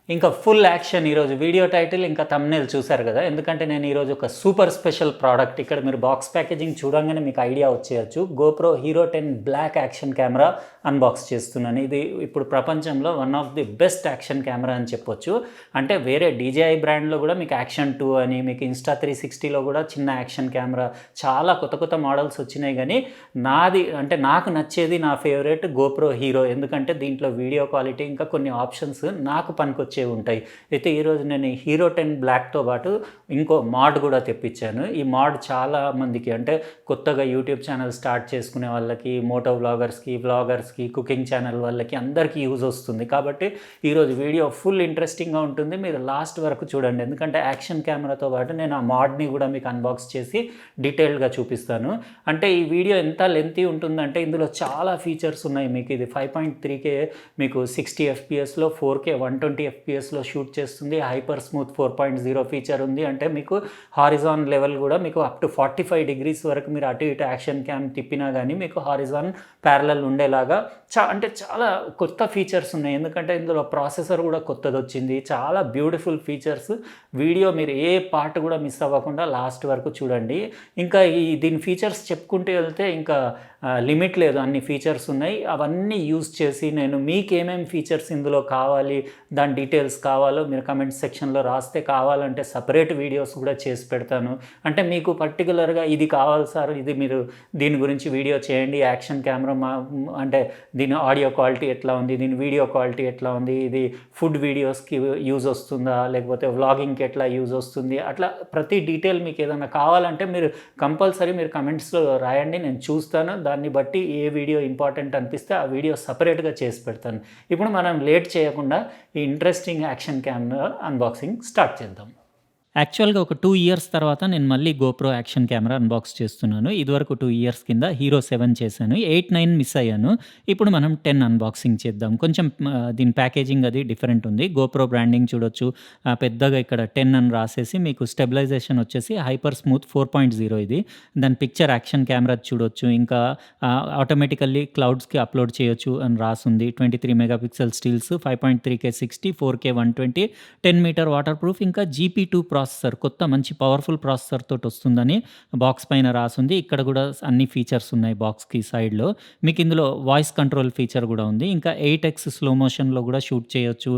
ఇంకా full action ఈరోజు video title ఇంకా థంబ్‌నెయిల్ చూసారు కదా! ఎందుకంటే నేను ఈరోజు ఒక సూపర్ స్పెషల్ ప్రోడక్ట్ ఇక్కడ మీరు బాక్స్ ప్యాకేజింగ్ చూడంగానే మీకు ఐడియా వచ్చేయచ్చు. GoPro Hero 10 black action camera unbox చేస్తున్నాను. ఇది ఇప్పుడు ప్రపంచంలో one of the best action camera అని చెప్పొచ్చు. అంటే వేరే డీజేఐ బ్రాండ్‌లో కూడా మీకు యాక్షన్ 2 అని, మీకు ఇన్‌స్టా 360లో కూడా చిన్న యాక్షన్ కెమెరా చాలా కొత్త కొత్త మోడల్స్ వచ్చినాయి గానీ, నాది అంటే నాకు నచ్చేది నా ఫేవరెట్ గోప్రో హీరో. ఎందుకంటే దీంట్లో వీడియో క్వాలిటీ ఇంకా కొన్ని ఆప్షన్స్ నాకు పనికొచ్చేవి ఉంటాయి. అయితే ఈరోజు నేను హీరో 10 బ్లాక్‌తో పాటు ఇంకో మాడ్ కూడా తెప్పించాను. ఈ మాడ్ చాలా మందికి అంటే కొత్తగా యూట్యూబ్ ఛానల్ స్టార్ట్ చేసుకునే వాళ్ళకి, మోటో వ్లాగర్స్‌కి, కుకింగ్ ఛానల్ వాళ్ళకి అందరికీ యూజ్ వస్తుంది. కాబట్టి ఈరోజు వీడియో ఫుల్ ఇంట్రెస్టింగ్‌గా ఉంటుంది. మీరు లాస్ట్ వరకు చూడండి. ఎందుకంటే యాక్షన్ కెమెరాతో పాటు నేను ఆ మాడ్‌ని కూడా మీకు అన్బాక్స్ చేసి డీటెయిల్డ్‌గా చూపిస్తాను. అంటే ఈ వీడియో ఎంత లెంతీ ఉంటుందంటే ఇందులో చాలా ఫీచర్స్ ఉన్నాయి. మీకు ఇది 5.3K మీకు 60 ఎఫ్‌పిఎస్‌లో 4K 120 ఎఫ్‌పిఎస్‌లో షూట్ చేస్తుంది. హైపర్ స్మూత్ 4.0 ఫీచర్ ఉంది. అంటే మీకు హారిజాన్ లెవెల్ కూడా మీకు అప్ టు 45 డిగ్రీస్ వరకు మీరు అటు ఇటు యాక్షన్ క్యామ్ తిప్పినా కానీ మీకు హారిజాన్ ప్యారలల్ ఉండేలాగా అంటే చాలా కొత్త ఫీచర్స్ ఉన్నాయి. ఎందుకంటే ఇందులో ప్రాసెసర్ కూడా కొత్తది వచ్చింది. చాలా బ్యూటిఫుల్ ఫీచర్స్. వీడియో మీరు ఏ పార్ట్ కూడా మిస్ అవ్వకుండా లాస్ట్ వరకు చూడండి. ఇంకా దీని ఫీచర్స్ చెప్పుకుంటూ వెళ్తే ఇంకా లిమిట్ లేదు, అన్ని ఫీచర్స్ ఉన్నాయి. అవన్నీ యూజ్ చేసి నేను మీకు ఏమేమి ఫీచర్స్ ఇందులో కావాలి, దాని డీటెయిల్స్ కావాలో మీరు కమెంట్ సెక్షన్లో రాస్తే కావాలంటే సపరేట్ వీడియోస్ కూడా చేసి పెడతాను. అంటే మీకు పర్టికులర్గా ఇది కావాలి సార్, ఇది మీరు దీని గురించి వీడియో చేయండి, యాక్షన్ కెమెరా అంటే దీని ఆడియో క్వాలిటీ ఎట్లా ఉంది, దీని వీడియో క్వాలిటీ ఎట్లా ఉంది, ఇది ఫుడ్ వీడియోస్కి యూజ్ వస్తుందా, లేకపోతే వ్లాగింగ్కి ఎట్లా యూజ్ వస్తుంది, అట్లా ప్రతి డీటెయిల్ మీకు ఏదైనా కావాలంటే మీరు కంపల్సరీ మీరు కమెంట్స్లో రాయండి. నేను చూస్తాను. దాన్ని బట్టి ఏ వీడియో ఇంపార్టెంట్ అనిపిస్తే ఆ వీడియో సపరేట్గా చేసి పెడతాను. ఇప్పుడు మనం లేట్ చేయకుండా ఈ interesting action camera unboxing start చేద్దాం. యాక్చువల్‌గా ఒక 2 ఇయర్స్ తర్వాత నేను మళ్ళీ గోప్రో యాక్షన్ కెమెరా అన్బాక్స్ చేస్తున్నాను. ఇదివరకు 2 ఇయర్స్ కింద హీరో 7 చేశాను. 8, 9 మిస్ అయ్యాను. ఇప్పుడు మనం 10 అన్బాక్సింగ్ చేద్దాం. కొంచెం దీని ప్యాకేజింగ్ అది డిఫరెంట్ ఉంది. గోప్రో బ్రాండింగ్ చూడొచ్చు. పెద్దగా ఇక్కడ 10 అని రాసేసి మీకు స్టెబిలైజేషన్ వచ్చేసి హైపర్ స్మూత్ 4.0 ఇది. దాని పిక్చర్ యాక్షన్ కెమెరా చూడొచ్చు. ఇంకా ఆటోమేటికల్లీ క్లౌడ్స్‌కి అప్‌లోడ్ చేయొచ్చు అని రాసుంది. 23 megapixel stills, 5.3K 60, 4K 120, 10 metre waterproof, ఇంకా GP2 ప్రాసెసర్, కొత్త మంచి పవర్ఫుల్ ప్రాసెసర్ తోటి వస్తుందని బాక్స్ పైన రాసుంది. ఇక్కడ కూడా అన్ని ఫీచర్స్ ఉన్నాయి బాక్స్‌కి సైడ్‌లో. మీకు ఇందులో వాయిస్ కంట్రోల్ ఫీచర్ కూడా ఉంది. ఇంకా 8x స్లో మోషన్‌లో కూడా షూట్ చేయొచ్చు.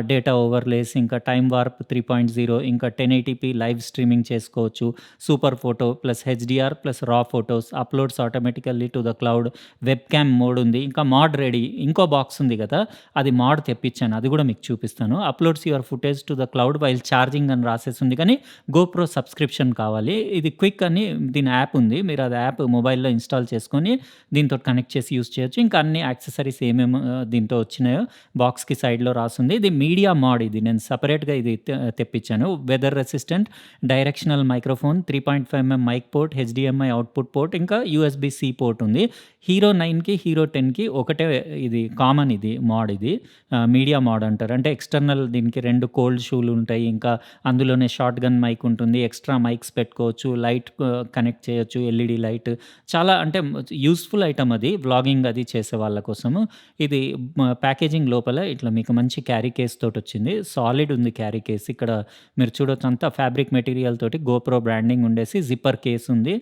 డేటా ఓవర్లేస్, ఇంకా టైమ్ వార్ప్ 3.0, ఇంకా 1080p లైవ్ స్ట్రీమింగ్ చేసుకోవచ్చు. Super photo plus HDR plus raw photos, uploads automatically to the cloud, webcam mode ఉంది. ఇంకా మాడ్ రెడీ ఇంకో బాక్స్ ఉంది కదా, అది మాడ్ తెప్పించాను. అది కూడా మీకు చూపిస్తాను. Uploads your footage to the cloud while charging అని రాసేసి ఉంది. కానీ గోప్రో సబ్స్క్రిప్షన్ కావాలి. ఇది క్విక్ అని దీని యాప్ ఉంది. మీరు అది యాప్ మొబైల్‌లో ఇన్‌స్టాల్ చేసుకొని దీంతో కనెక్ట్ చేసి యూజ్ చేయొచ్చు. ఇంకా అన్ని యాక్సెసరీస్ ఏమేమి దీంతో వచ్చినాయో బాక్స్‌కి సైడ్‌లో రాసుంది. ఇది మీడియా మాడ్. ఇది నేను సెపరేట్‌గా ఇది తెప్పించాను. Weather resistant, directional microphone, 3.5 mm mic port, HDMI output port, ఇంకా యూఎస్‌బి-సి పోర్ట్ ఉంది. హీరో 9కి హీరో 10కి ఒకటే ఇది కామన్, ఇది మాడ్. ఇది మీడియా మాడ్ అంటారు. అంటే ఎక్స్టర్నల్ దీనికి 2 కోల్డ్ షూలు ఉంటాయి. ఇంకా అందులోనే షార్ట్ గన్ మైక్ ఉంటుంది. ఎక్స్ట్రా మైక్స్ పెట్టుకోవచ్చు. లైట్ కనెక్ట్ చేయొచ్చు, ఎల్ఈడి లైట్. చాలా అంటే యూస్‌ఫుల్ ఐటమ్ అది వ్లాగింగ్ అది చేసే వాళ్ళ కోసము. ఇది ప్యాకేజింగ్ లోపల ఇట్లా మీకు మంచి క్యారీ కేస్ తోటి వచ్చింది. సాలిడ్ ఉంది క్యారీ కేస్. ఇక్కడ మీరు చూడొచ్చు అంతా ఫ్యాబ్రిక్ మెటీరియల్ తోటి గోప్రో బ్రాండింగ్ ఉండేసి జిప్పర్ కేస్ ఉంది.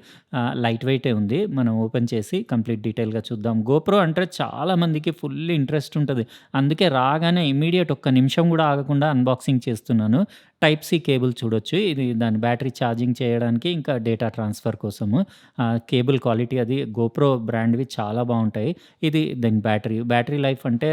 లైట్ వెయిటే ఉంది. మనం ఓపెన్ చేసి కంప్లీట్ డీటెయిల్‌గా చూద్దాం. గోప్రో అంటే చాలా మందికి ఫుల్ ఇంట్రెస్ట్ ఉంటది. అందుకే రాగానే ఇమ్మీడియేట్ ఒక్క నిమిషం కూడా ఆగకుండా అన్బాక్సింగ్ చేస్తున్నాను. టైప్ సి కేబుల్ చూడొచ్చు. ఇది దాని బ్యాటరీ ఛార్జింగ్ చేయడానికి, ఇంకా డేటా ట్రాన్స్‌ఫర్ కోసము. కేబుల్ క్వాలిటీ అది గోప్రో బ్రాండ్‌వి చాలా బావుంటాయి. ఇది దాని బ్యాటరీ లైఫ్ అంటే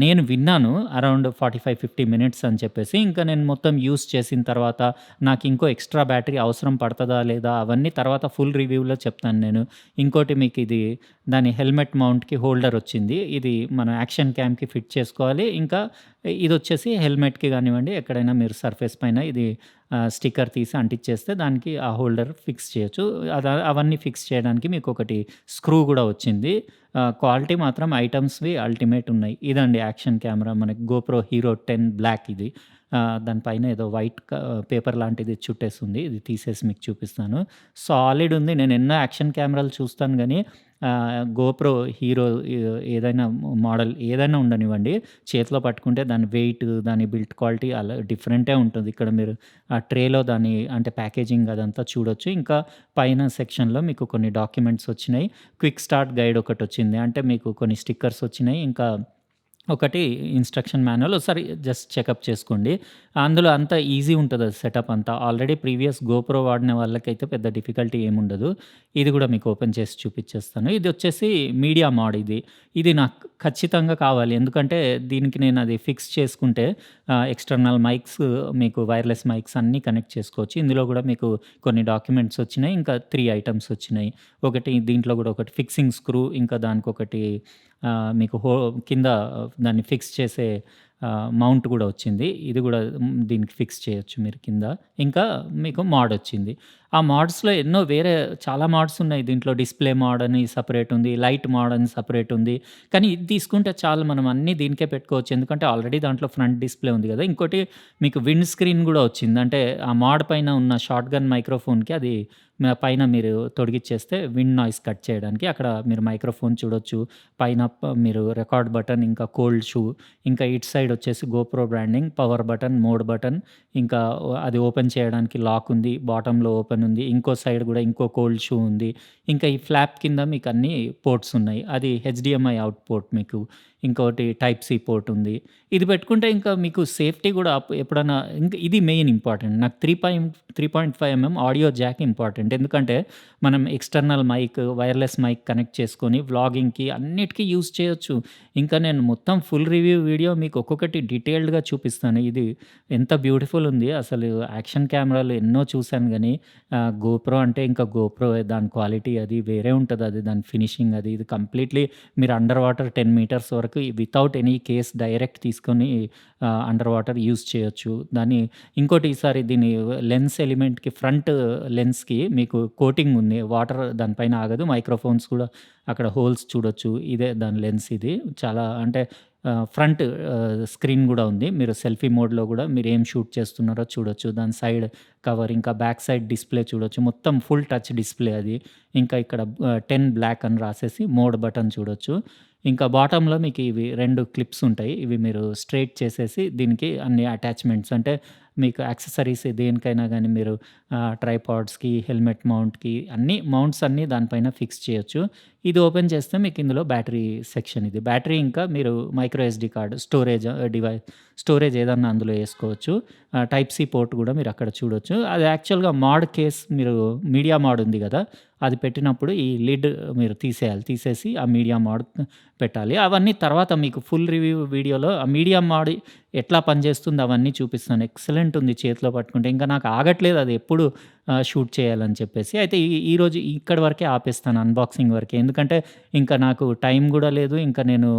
నేను విన్నాను అరౌండ్ 45, 50 మినిట్స్ అని చెప్పేసి. ఇంకా నేను మొత్తం యూజ్ చేసిన తర్వాత నాకు ఇంకో ఎక్స్ట్రా బ్యాటరీ అవసరం పడతదా లేదా అవన్నీ తర్వాత ఫుల్ రివ్యూలో చెప్తాను నేను. ఇంకోటి మీకు ఇది దాని హెల్మెట్ మౌంట్‌కి హోల్డర్ వచ్చింది. ఇది మన యాక్షన్ క్యామ్‌కి ఫిట్ చేసుకోవాలి. ఇంకా ఇదొచ్చేసి హెల్మెట్‌కి గానివ్వండి, ఎక్కడైనా మీరు సర్ఫేస్ పైన ఇది స్టిక్కర్ తీసి అంటించేస్తే దానికి ఆ హోల్డర్ ఫిక్స్ చేయొచ్చు. అవన్నీ ఫిక్స్ చేయడానికి మీకొకటి స్క్రూ గూడా వచ్చింది. క్వాలిటీ మాత్రం ఐటమ్స్‌వి అల్టిమేట్ ఉన్నాయి. ఇదండి యాక్షన్ కెమెరా మనకి గోప్రో హీరో 10 బ్లాక్ ఇది. దానిపైన ఏదో వైట్ పేపర్ లాంటిది చుట్టేసుంది. ఇది తీసేసి మీకు చూపిస్తాను. సాలిడ్ ఉంది. నేను ఎన్నో యాక్షన్ కెమెరాలు చూస్తాను గానీ గోప్రో హీరో ఏదైనా మోడల్ ఏదైనా ఉండనివ్వండి, చేతిలో పట్టుకుంటే దాని వెయిట్, దాని బిల్ట్ క్వాలిటీ అలా డిఫరెంటే ఉంటుంది. ఇక్కడ మీరు ఆ ట్రేలో దాని అంటే ప్యాకేజింగ్ అదంతా చూడొచ్చు. ఇంకా పైన సెక్షన్‌లో మీకు కొన్ని డాక్యుమెంట్స్ వచ్చినాయి. క్విక్ స్టార్ట్ గైడ్ ఒకటొచ్చింది. అంటే మీకు కొన్ని స్టిక్కర్స్ వచ్చినాయి. ఇంకా ఒకటి ఇన్‌స్ట్రక్షన్ మాన్యువల్ ఒకసారి జస్ట్ చెకప్ చేసుకోండి. అందులో అంతా ఈజీ ఉంటదది సెటప్ అంతా. ఆల్రెడీ ప్రీవియస్ గోప్రో వాడిన వాళ్ళకైతే పెద్ద డిఫికల్టీ ఏముండదు. ఇది గూడా మీకు ఓపెన్ చేసి చూపిచ్చేస్తాను. ఇదొచ్చేసి మీడియా మోడ్ ఇది. ఇది నాకు ఖచ్చితంగా కావాలి. ఎందుకంటే దీనికి నేనది ఫిక్స్ చేసుకుంటే ఎక్స్‌టర్నల్ మైక్స్ మీకు వైర్‌లెస్ మైక్స్ అన్నీ కనెక్ట్ చేసుకోవచ్చు. ఇందులో గూడా మీకు కొన్ని డాక్యుమెంట్స్ వచ్చినాయి. ఇంకా 3 ఐటెమ్స్ వచ్చినాయి. ఒకటి దీంట్లో గూడా ఒకటి ఫిక్సింగ్ స్క్రూ, ఇంకా దానికొకటి మీకు కింద దాన్ని ఫిక్స్ చేసే మౌంట్ గూడా వచ్చింది. ఇది గూడా దీనికి ఫిక్స్ చేయొచ్చు మీరు కింద. ఇంకా మీకు మోడొచ్చింది. ఆ మోడ్స్‌లో ఎన్నో వేరే చాలా మోడ్స్ ఉన్నాయి. దీంట్లో డిస్‌ప్లే మోడ్ అని సెపరేట్ ఉంది. లైట్ మోడ్ అని సెపరేట్ ఉంది. కానీ ఇది తీసుకుంటే చాలు, మనం అన్నీ దీనికే పెట్టుకోవచ్చు. ఎందుకంటే ఆల్రెడీ దాంట్లో ఫ్రంట్ డిస్‌ప్లే ఉంది గదా! ఇంకోటి మీకు విండ్ స్క్రీన్ గూడా వచ్చింది. అంటే ఆ మోడ్ పైన ఉన్న షాట్‌గన్ మైక్రోఫోన్‌కి అది పైన మీరు తొడిగిచ్చేస్తే విండ్ నాయిస్ కట్ చేయడానికి అక్కడ మీరు మైక్రోఫోన్ చూడొచ్చు. పైన మీరు రికార్డ్ బటన్, ఇంకా కోల్డ్ షూ, ఇంకా ఇటు సైడ్ వచ్చేసి GoPro branding, power button, mode button, ఇంకా అది ఓపెన్ చేయడానికి లాక్ ఉంది. బాటమ్‌లో ఓపెన్ ఉంది. ఇంకో సైడ్ గూడా ఇంకో కోల్డ్ షూ ఉంది. ఇంకా ఈ ఫ్లాప్ కింద మీకు అన్నీ పోర్ట్స్ ఉన్నాయి. అది హెచ్‌డీఎంఐ అవుట్ పోర్ట్ మీకు. ఇంకోటి టైప్ సి పోర్ట్ ఉంది. ఇది పెట్టుకుంటే ఇంకా మీకు సేఫ్టీ గూడా ఎప్పుడన్నా ఇంకా ఇది మెయిన్ ఇంపార్టెంట్. నాకు 3.5 ఎంఎం ఆడియో జాక్ ఇంపార్టెంట్. ఎందుకంటే మనం external mic, wireless mic connect చేసుకొని వ్లాగింగ్‌కి అన్నిటికి యూజ్ చేయొచ్చు. ఇంకా నేను మొత్తం ఫుల్ రివ్యూ వీడియో మీకు ఒక్కొక్కటి డీటెయిల్డ్‌గా చూపిస్తాను. ఇది ఎంత బ్యూటిఫుల్ ఉంది. అసలు యాక్షన్ కెమెరాలు ఎన్నో చూసాను గానీ గోప్రో అంటే ఇంకా గోప్రో దాని క్వాలిటీ అది వేరే ఉంటది. అది దాని ఫినిషింగ్ అది ఇది కంప్లీట్‌లీ మీరు అండర్ వాటర్ 10 మీటర్స్ వరకు వితౌట్ ఎనీ కేస్ డైరెక్ట్ తీసుకొని అండర్ వాటర్ యూజ్ చేయొచ్చు. దాన్ని ఇంకోటి ఈసారి దీని లెన్స్ ఎలిమెంట్‌కి ఫ్రంట్ లెన్స్‌కి మీకు కోటింగ్ ఉంది. వాటర్ దానిపైన ఆగదు. మైక్రోఫోన్స్ కూడా అక్కడ హోల్స్ చూడొచ్చు. ఇదే దాని లెన్స్ ఇది. చాలా అంటే ఫ్రంట్ స్క్రీన్ గూడా ఉంది. మీరు సెల్ఫీ మోడ్‌లో గూడా మీరేం షూట్ చేస్తున్నారో చూడొచ్చు. దాని సైడ్ కవర్, ఇంకా బ్యాక్ సైడ్ డిస్‌ప్లే చూడొచ్చు. మొత్తం ఫుల్ టచ్ డిస్‌ప్లే అది. ఇంకా ఇక్కడ 10 బ్లాక్ అని రాసేసి మోడ్ బటన్ చూడొచ్చు. ఇంకా బాటమ్‌లో మీకు ఇవి 2 క్లిప్స్ ఉంటాయి. ఇవి మీరు స్ట్రెయిట్ చేసేసి దీనికి అన్ని అటాచ్‌మెంట్స్ అంటే మీకు యాక్సెసరీస్ దేనికైనా గానీ మీరు ట్రైపాడ్స్‌కి, హెల్మెట్ మౌంట్‌కి అన్నీ మౌంట్స్ అన్నీ దానిపైన ఫిక్స్ చేయొచ్చు. ఇది ఓపెన్ చేస్తే మీకు ఇందులో బ్యాటరీ సెక్షన్ ఇది. బ్యాటరీ ఇంకా మీరు మైక్రో ఎస్‌డీ కార్డ్ స్టోరేజ్ ఏదన్నా అందులో యేసుకోవచ్చు. టైప్ సి పోర్ట్ గూడా మీరు అక్కడ చూడొచ్చు. అది యాక్చువల్‌గా మోడ్ కేస్ మీరు మీడియా మోడ్ ఉంది గదా! అది పెట్టినప్పుడు ఈ లిడ్ మీరు తీసేయాలి. తీసేసి ఆ మీడియా మోడ్ పెట్టాలి. అవన్నీ తర్వాత మీకు ఫుల్ రివ్యూ వీడియోలో ఆ మీడియా మోడ్ ఎట్లా పనిచేస్తుందో అవన్నీ చూపిస్తాను. ఎక్సలెంట్ ఉంది చేతిలో పట్టుకుంటే. ఇంకా నాకు ఆగట్లేదు అది ఎప్పుడు షూట్ చేయాలని చెప్పేసి. అయితే ఈరోజు ఇక్కడి వరకే ఆపేస్తాను అన్బాక్సింగ్ వరకే. ఎందుకంటే ఇంకా నాకు టైం గూడా లేదు. ఇంకా నేను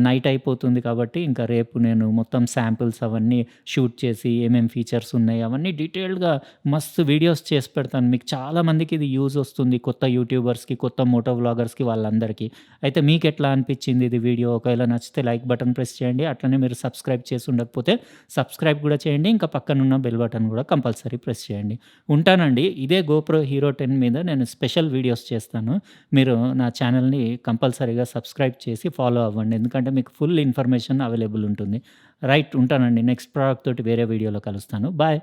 నైట్ అయిపోతుంది కాబట్టి ఇంకా రేపు నేను మొత్తం శాంపిల్స్ అవన్నీ షూట్ చేసి ఏమేం ఫీచర్స్ ఉన్నాయి అవన్నీ డీటెయిల్డ్‌గా మస్తు వీడియోస్ చేసి పెడతాను. మీకు చాలా మందికి ఇది యూజ్ వస్తుంది. కొత్త యూట్యూబర్స్‌కి, కొత్త మోటో వ్లాగర్స్‌కి వాళ్ళందరికీ. అయితే మీకెట్లా అనిపించింది ఇది వీడియో? ఒకవేళ నచ్చితే లైక్ బటన్ ప్రెస్ చేయండి. అట్లనే మీరు సబ్స్క్రైబ్ చేసి ఉండకపోతే సబ్స్క్రైబ్ గూడా చేయండి. ఇంకా పక్కనున్న బెల్ బటన్ గూడా కంపల్సరీ ప్రెస్ చేయండి. ఉంటానండి. ఇదే గోప్రో హీరో 10 మీద నేను స్పెషల్ వీడియోస్ చేస్తాను. మీరు నా ఛానెల్‌ని కంపల్సరీగా సబ్స్క్రైబ్ చేసి ఫాలో అవ్వండి. ఎందుకంటే మీకు ఫుల్ ఇన్ఫర్మేషన్ అవైలబుల్ ఉంటుంది. రైట్ ఉంటానండి. నెక్స్ట్ ప్రోడక్ట్ తోటి వేరే వీడియోలో కలుస్తాను. బాయ్.